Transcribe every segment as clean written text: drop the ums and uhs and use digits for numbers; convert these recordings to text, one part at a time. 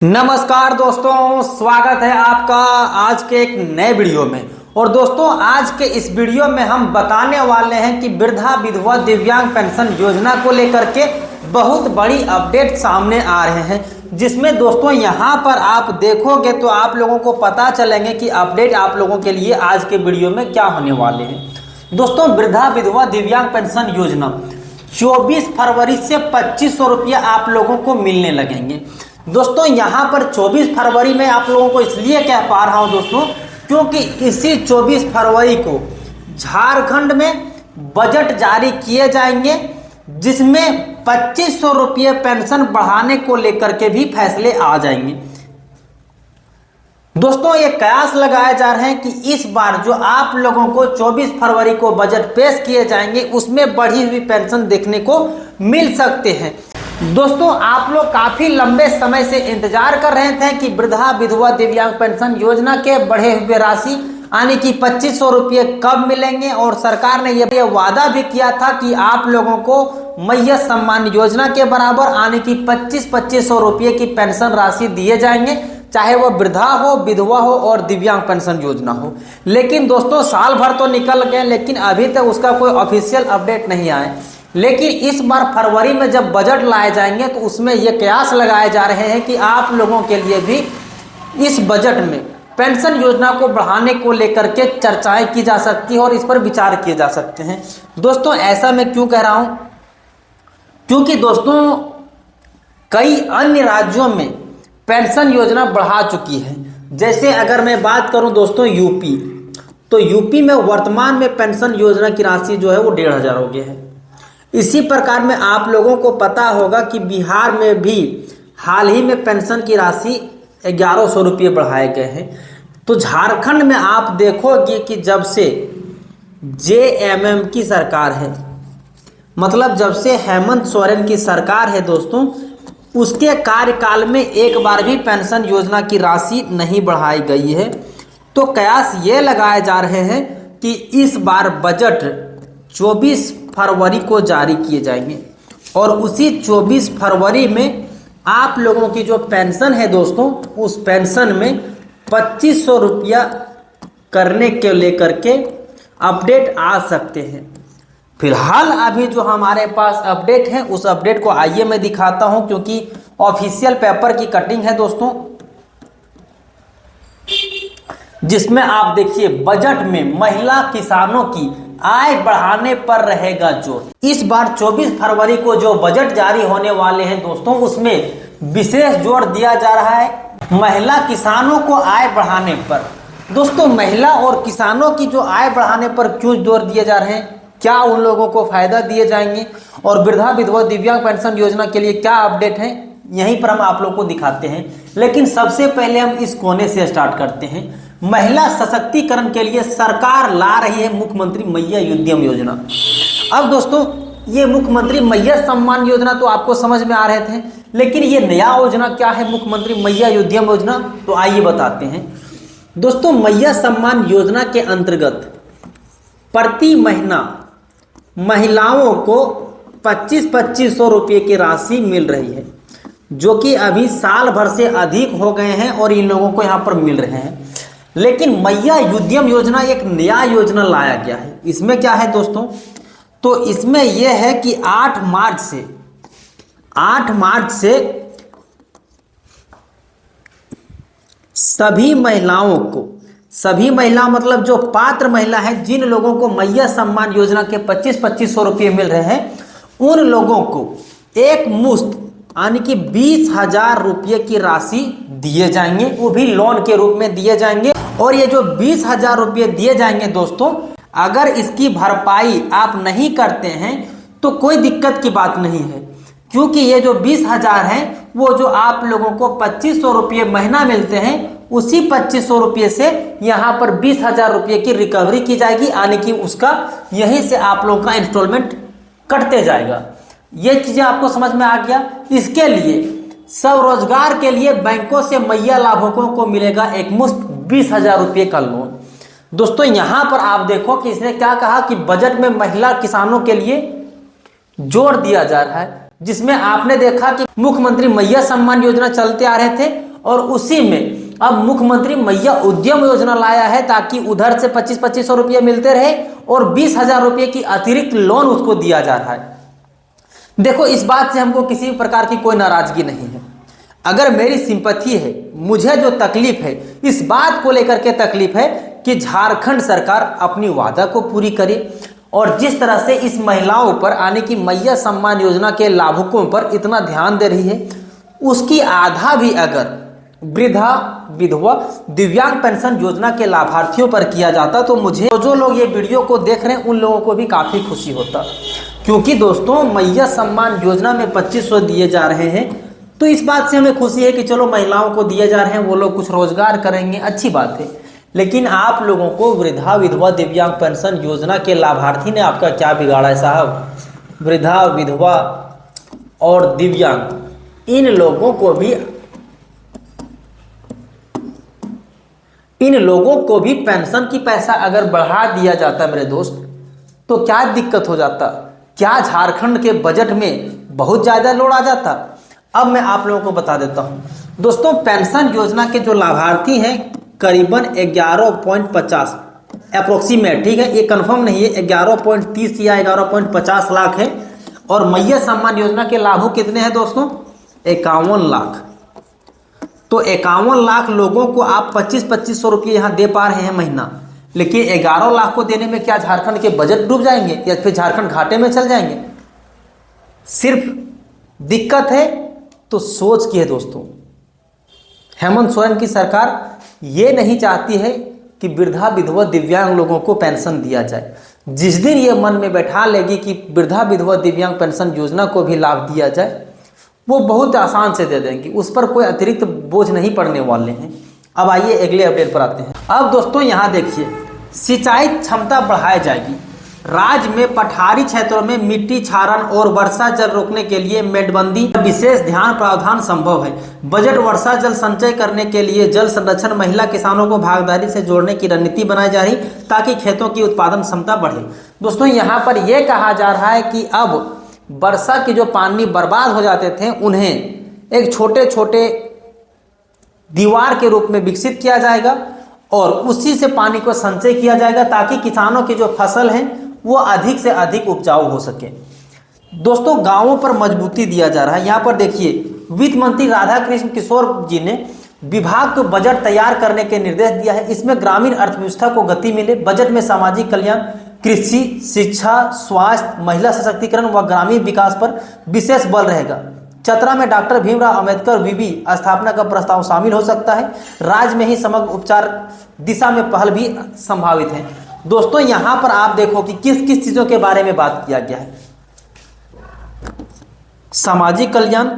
नमस्कार दोस्तों, स्वागत है आपका आज के एक नए वीडियो में। और दोस्तों, आज के इस वीडियो में हम बताने वाले हैं कि वृद्धा विधवा दिव्यांग पेंशन योजना को लेकर के बहुत बड़ी अपडेट सामने आ रहे हैं, जिसमें दोस्तों यहाँ पर आप देखोगे तो आप लोगों को पता चलेंगे कि अपडेट आप लोगों के लिए आज के वीडियो में क्या होने वाले हैं। दोस्तों, वृद्धा विधवा दिव्यांग पेंशन योजना 24 फरवरी से 2500 रुपया आप लोगों को मिलने लगेंगे। दोस्तों, यहाँ पर 24 फरवरी में आप लोगों को इसलिए कह पा रहा हूँ दोस्तों, क्योंकि इसी 24 फरवरी को झारखंड में बजट जारी किए जाएंगे, जिसमें 2500 रुपये पेंशन बढ़ाने को लेकर के भी फैसले आ जाएंगे। दोस्तों, ये कयास लगाए जा रहे हैं कि इस बार जो आप लोगों को 24 फरवरी को बजट पेश किए जाएंगे, उसमें बढ़ी हुई पेंशन देखने को मिल सकते हैं। दोस्तों, आप लोग काफी लंबे समय से इंतजार कर रहे थे कि वृद्धा विधवा दिव्यांग पेंशन योजना के बढ़े हुए राशि यानी कि 2500 रुपये कब मिलेंगे, और सरकार ने यह वादा भी किया था कि आप लोगों को मैया सम्मान योजना के बराबर यानी कि 2500 रुपये की पेंशन राशि दिए जाएंगे, चाहे वो वृद्धा हो, विधवा हो और दिव्यांग पेंशन योजना हो। लेकिन दोस्तों, साल भर तो निकल गए, लेकिन अभी तक उसका कोई ऑफिशियल अपडेट नहीं आया। लेकिन इस बार फरवरी में जब बजट लाए जाएंगे तो उसमें ये कयास लगाए जा रहे हैं कि आप लोगों के लिए भी इस बजट में पेंशन योजना को बढ़ाने को लेकर के चर्चाएं की जा सकती है और इस पर विचार किए जा सकते हैं। दोस्तों, ऐसा मैं क्यों कह रहा हूं? क्योंकि दोस्तों, कई अन्य राज्यों में पेंशन योजना बढ़ा चुकी है। जैसे अगर मैं बात करूं दोस्तों यूपी, तो यूपी में वर्तमान में पेंशन योजना की राशि जो है वो 1500 हो गई है। इसी प्रकार में आप लोगों को पता होगा कि बिहार में भी हाल ही में पेंशन की राशि 1100 रुपये बढ़ाए गए हैं। तो झारखंड में आप देखोगे कि जब से जेएमएम की सरकार है, मतलब जब से हेमंत सोरेन की सरकार है दोस्तों, उसके कार्यकाल में एक बार भी पेंशन योजना की राशि नहीं बढ़ाई गई है। तो कयास ये लगाए जा रहे हैं कि इस बार बजट 24 फरवरी को जारी किए जाएंगे और उसी 24 फरवरी में आप लोगों की जो पेंशन है दोस्तों, उस पेंशन में 2500 रुपया करने के लेकर के अपडेट आ सकते हैं। फिलहाल अभी जो हमारे पास अपडेट है, उस अपडेट को आइए मैं दिखाता हूं, क्योंकि ऑफिशियल पेपर की कटिंग है दोस्तों, जिसमें आप देखिए बजट में महिला किसानों की आय बढ़ाने पर रहेगा जोर। इस बार 24 फरवरी को जो बजट जारी होने वाले हैं दोस्तों, उसमें विशेष जोर दिया जा रहा है महिला किसानों को आय बढ़ाने पर। दोस्तों, महिला और किसानों की जो आय बढ़ाने पर क्यों जोर दिए जा रहे हैं, क्या उन लोगों को फायदा दिए जाएंगे, और वृद्धा विधवा दिव्यांग पेंशन योजना के लिए क्या अपडेट है, यहीं पर हम आप लोग को दिखाते हैं। लेकिन सबसे पहले हम इस कोने से स्टार्ट करते हैं। महिला सशक्तिकरण के लिए सरकार ला रही है मुख्यमंत्री मैया उद्यम योजना। अब दोस्तों, ये मुख्यमंत्री मैया सम्मान योजना तो आपको समझ में आ रहे थे, लेकिन ये नया योजना क्या है मुख्यमंत्री मैया उद्यम योजना, तो आइए बताते हैं। दोस्तों, मैया सम्मान योजना के अंतर्गत प्रति महीना महिलाओं को 2500 रुपये की राशि मिल रही है, जो कि अभी साल भर से अधिक हो गए हैं और इन लोगों को यहाँ पर मिल रहे हैं। लेकिन मैया उद्यम योजना एक नया योजना लाया गया है। इसमें क्या है दोस्तों, तो इसमें यह है कि 8 मार्च से सभी महिलाओं को, सभी महिला मतलब जो पात्र महिला है, जिन लोगों को मैया सम्मान योजना के 2500 रुपये मिल रहे हैं, उन लोगों को एक मुश्त यानी कि 20,000 रुपये की राशि दिए जाएंगे, वो भी लोन के रूप में दिए जाएंगे। और ये जो 20,000 रुपये दिए जाएंगे दोस्तों, अगर इसकी भरपाई आप नहीं करते हैं तो कोई दिक्कत की बात नहीं है, क्योंकि ये जो 20,000 है वो जो आप लोगों को 2500 रुपये महीना मिलते हैं, उसी 2500 रुपये से यहाँ पर 20,000 रुपये की रिकवरी की जाएगी, यानी कि उसका यहीं से आप लोगों का इंस्टॉलमेंट कटते जाएगा। ये चीजें आपको समझ में आ गया। इसके लिए स्वरोजगार के लिए बैंकों से मैया लाभुकों को मिलेगा एक मुश्त 20,000 रुपये का लोन। दोस्तों, यहां पर आप देखो कि इसने क्या कहा कि बजट में महिला किसानों के लिए जोर दिया जा रहा है, जिसमें आपने देखा कि मुख्यमंत्री मैया सम्मान योजना चलते आ रहे थे और उसी में अब मुख्यमंत्री मैया उद्यम योजना लाया है ताकि उधर से 25-2500 रुपये मिलते रहे और 20,000 रुपये की अतिरिक्त लोन उसको दिया जा रहा है। देखो, इस बात से हमको किसी प्रकार की कोई नाराजगी नहीं है। अगर मेरी सिंपैथी है, मुझे जो तकलीफ है इस बात को लेकर के तकलीफ है कि झारखंड सरकार अपनी वादा को पूरी करे और जिस तरह से इस महिलाओं पर आने की मैया सम्मान योजना के लाभुकों पर इतना ध्यान दे रही है, उसकी आधा भी अगर वृद्धा, विधवा, दिव्यांग पेंशन योजना के लाभार्थियों पर किया जाता तो मुझे जो लोग ये वीडियो को देख रहे हैं उन लोगों को भी काफ़ी खुशी होता। क्योंकि दोस्तों, मैया सम्मान योजना में 2500 दिए जा रहे हैं तो इस बात से हमें खुशी है कि चलो महिलाओं को दिए जा रहे हैं, वो लोग कुछ रोजगार करेंगे, अच्छी बात है। लेकिन आप लोगों को वृद्धा, विधवा, दिव्यांग पेंशन योजना के लाभार्थी ने आपका क्या बिगाड़ा है साहब? वृद्धा, विधवा और दिव्यांग इन लोगों को भी पेंशन की पैसा अगर बढ़ा दिया जाता मेरे दोस्त, तो क्या दिक्कत हो जाता? क्या झारखंड के बजट में बहुत ज़्यादा लोड आ जाता? अब मैं आप लोगों को बता देता हूं दोस्तों, पेंशन योजना के जो लाभार्थी हैं करीबन 11.50 अप्रोक्सीमेट, ठीक है, ये कंफर्म नहीं है, 11.30 या 11.50 लाख है। और मैया सम्मान योजना के लाभुक कितने हैं दोस्तों? 51 लाख। तो 51 लाख लोगों को आप 25-2500 रुपये यहाँ दे पा रहे हैं महीना, लेकिन 11 लाख को देने में क्या झारखंड के बजट डूब जाएंगे या फिर झारखंड घाटे में चल जाएंगे? सिर्फ दिक्कत है तो सोच की है दोस्तों। हेमंत सोरेन की सरकार ये नहीं चाहती है कि वृद्धा, विधवा, दिव्यांग लोगों को पेंशन दिया जाए। जिस दिन ये मन में बैठा लेगी कि वृद्धा, विधवा, दिव्यांग पेंशन योजना को भी लाभ दिया जाए, वो बहुत आसान से दे देंगे, उस पर कोई अतिरिक्त बोझ नहीं पड़ने वाले हैं। अब आइए अगले अपडेट पर आते हैं। अब दोस्तों यहाँ देखिए, सिंचाई क्षमता बढ़ाई जाएगी। राज्य में पठारी क्षेत्रों में मिट्टी क्षारण और वर्षा जल रोकने के लिए मेडबंदी विशेष ध्यान प्रावधान संभव है। बजट वर्षा जल संचय करने के लिए जल संरक्षण, महिला किसानों को भागीदारी से जोड़ने की रणनीति बनाई जा रही ताकि खेतों की उत्पादन क्षमता बढ़े। दोस्तों, यहाँ पर यह कहा जा रहा है कि अब वर्षा के जो पानी बर्बाद हो जाते थे उन्हें एक छोटे छोटे दीवार के रूप में विकसित किया जाएगा और उसी से पानी को संचय किया जाएगा ताकि किसानों की जो फसल है वो अधिक से अधिक उपजाऊ हो सके। दोस्तों, गांवों पर मजबूती दिया जा रहा है। यहाँ पर देखिए, वित्त मंत्री राधाकृष्ण किशोर जी ने विभाग को बजट तैयार करने के निर्देश दिया है। इसमें ग्रामीण अर्थव्यवस्था को गति मिले। बजट में सामाजिक कल्याण, कृषि, शिक्षा, स्वास्थ्य, महिला सशक्तिकरण व ग्रामीण विकास पर विशेष बल रहेगा। चतरा में डॉक्टर भीमराव अंबेडकर विवि स्थापना का प्रस्ताव शामिल हो सकता है। राज्य में ही समग्र उपचार दिशा में पहल भी संभावित है। दोस्तों, यहां पर आप देखो कि किस किस चीजों के बारे में बात किया गया है। सामाजिक कल्याण,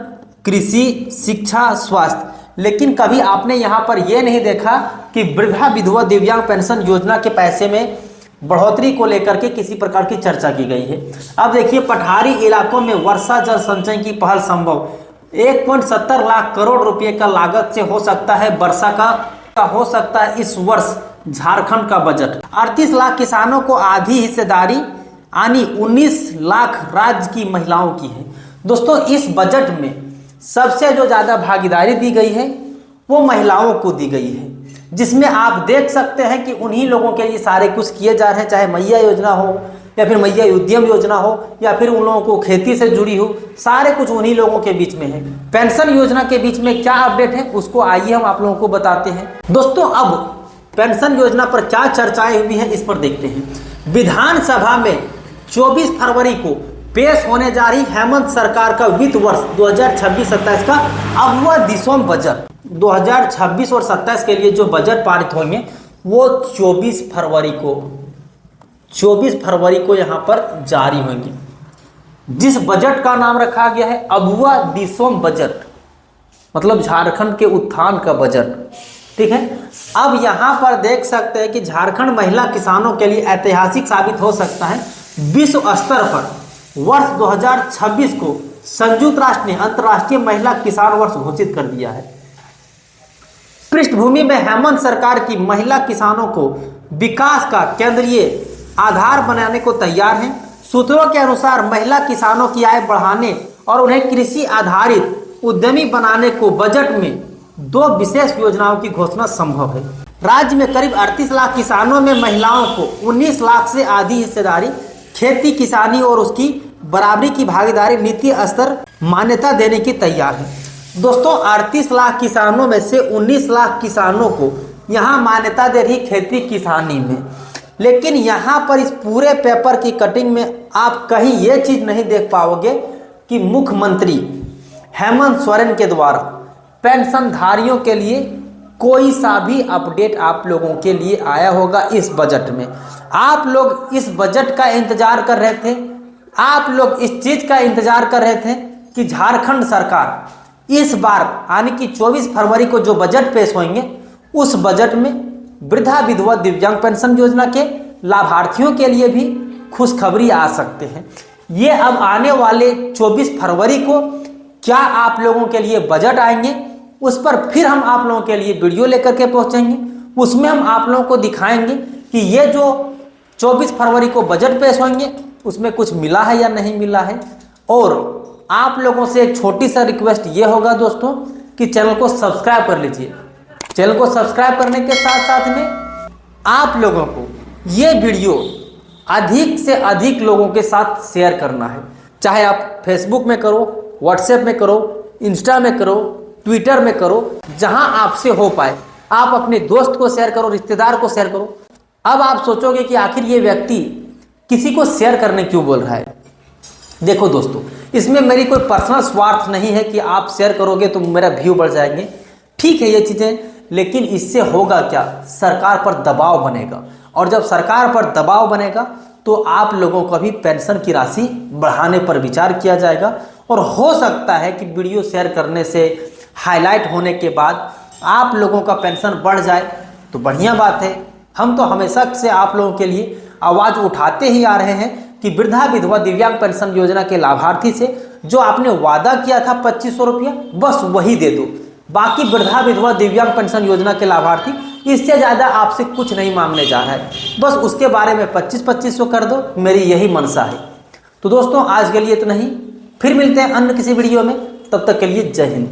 कृषि, शिक्षा, स्वास्थ्य। लेकिन कभी आपने यहां पर यह नहीं देखा कि वृद्धा, विधवा, दिव्यांग पेंशन योजना के पैसे में बढ़ोतरी को लेकर के किसी प्रकार की चर्चा की गई है। अब देखिए, पठारी इलाकों में वर्षा जल संचय की पहल संभव। 1.70 लाख करोड़ रुपए का लागत से हो सकता है वर्षा का हो सकता है इस वर्ष झारखंड का बजट। 38 लाख किसानों को आधी हिस्सेदारी यानी 19 लाख राज्य की महिलाओं की है। दोस्तों, इस बजट में सबसे जो ज्यादा भागीदारी दी गई है वो महिलाओं को दी गई है, जिसमें आप देख सकते हैं कि उन्हीं लोगों के लिए सारे कुछ किए जा रहे हैं, चाहे मैया योजना हो या फिर मैया उद्यम योजना हो या फिर उन लोगों को खेती से जुड़ी हो, सारे कुछ उन्हीं लोगों के बीच में है। पेंशन योजना के बीच में क्या अपडेट है उसको आइए हम आप लोगों को बताते हैं। दोस्तों, अब पेंशन योजना पर क्या चर्चाएं हुई हैं इस पर देखते हैं। विधानसभा में 24 फरवरी को पेश होने जा रही हेमंत सरकार का वित्त वर्ष 2026-27 का अगवा दिसोम बजट 2026 और 27 के लिए जो बजट पारित होंगे वो 24 फरवरी को यहाँ पर जारी होंगे। जिस बजट का नाम रखा गया है अगवा दिसोम बजट, मतलब झारखंड के उत्थान का बजट, ठीक है। अब यहाँ पर देख सकते हैं कि झारखंड महिला किसानों के लिए ऐतिहासिक साबित हो सकता है। विश्व स्तर पर वर्ष 2026 को संयुक्त राष्ट्र ने अंतर्राष्ट्रीय महिला किसान वर्ष घोषित कर दिया है। पृष्ठभूमि में हेमंत सरकार की महिला किसानों को विकास का केंद्रीय आधार बनाने को तैयार है। सूत्रों के अनुसार महिला किसानों की आय बढ़ाने और उन्हें कृषि आधारित उद्यमी बनाने को बजट में 2 विशेष योजनाओं की घोषणा संभव है। राज्य में करीब 38 लाख किसानों में महिलाओं को 19 लाख से आधी हिस्सेदारी, खेती किसानी और उसकी बराबरी की भागीदारी नीति स्तर मान्यता देने की तैयार है। दोस्तों 38 लाख किसानों में से 19 लाख किसानों को यहाँ मान्यता दे रही खेती किसानी में। लेकिन यहाँ पर इस पूरे पेपर की कटिंग में आप कहीं ये चीज़ नहीं देख पाओगे कि मुख्यमंत्री हेमंत सोरेन के द्वारा पेंशनधारियों के लिए कोई सा भी अपडेट आप लोगों के लिए आया होगा इस बजट में। आप लोग इस बजट का इंतजार कर रहे थे, आप लोग इस चीज़ का इंतजार कर रहे थे कि झारखंड सरकार इस बार यानी कि 24 फरवरी को जो बजट पेश होंगे उस बजट में वृद्धा विधवा दिव्यांग पेंशन योजना के लाभार्थियों के लिए भी खुशखबरी आ सकते हैं। ये अब आने वाले 24 फरवरी को क्या आप लोगों के लिए बजट आएंगे, उस पर फिर हम आप लोगों के लिए वीडियो लेकर के पहुंचेंगे। उसमें हम आप लोगों को दिखाएंगे कि ये जो 24 फरवरी को बजट पेश होंगे उसमें कुछ मिला है या नहीं मिला है। और आप लोगों से एक छोटी सा रिक्वेस्ट ये होगा दोस्तों कि चैनल को सब्सक्राइब कर लीजिए। चैनल को सब्सक्राइब करने के साथ साथ में आप लोगों को ये वीडियो अधिक से अधिक लोगों के साथ शेयर करना है। चाहे आप फेसबुक में करो, व्हाट्सएप में करो, इंस्टा में करो, ट्विटर में करो, जहां आपसे हो पाए आप अपने दोस्त को शेयर करो, रिश्तेदार को शेयर करो। अब आप सोचोगे कि आखिर ये व्यक्ति किसी को शेयर करने क्यों बोल रहा है। देखो दोस्तों, इसमें मेरी कोई पर्सनल स्वार्थ नहीं है कि आप शेयर करोगे तो मेरा व्यू बढ़ जाएंगे। ठीक है ये चीज़ें, लेकिन इससे होगा क्या, सरकार पर दबाव बनेगा। और जब सरकार पर दबाव बनेगा तो आप लोगों को भी पेंशन की राशि बढ़ाने पर विचार किया जाएगा। और हो सकता है कि वीडियो शेयर करने से, हाईलाइट होने के बाद आप लोगों का पेंशन बढ़ जाए तो बढ़िया बात है। हम तो हमेशा से आप लोगों के लिए आवाज़ उठाते ही आ रहे हैं कि वृद्धा विधवा दिव्यांग पेंशन योजना के लाभार्थी से जो आपने वादा किया था 2500 रुपया, बस वही दे दो। बाकी वृद्धा विधवा दिव्यांग पेंशन योजना के लाभार्थी इससे ज़्यादा आपसे कुछ नहीं मांगने जा रहा है, बस उसके बारे में 2500 कर दो, मेरी यही मनसा है। तो दोस्तों आज के लिए इतना ही, फिर मिलते हैं अन्य किसी वीडियो में, तब तक के लिए जय हिंद।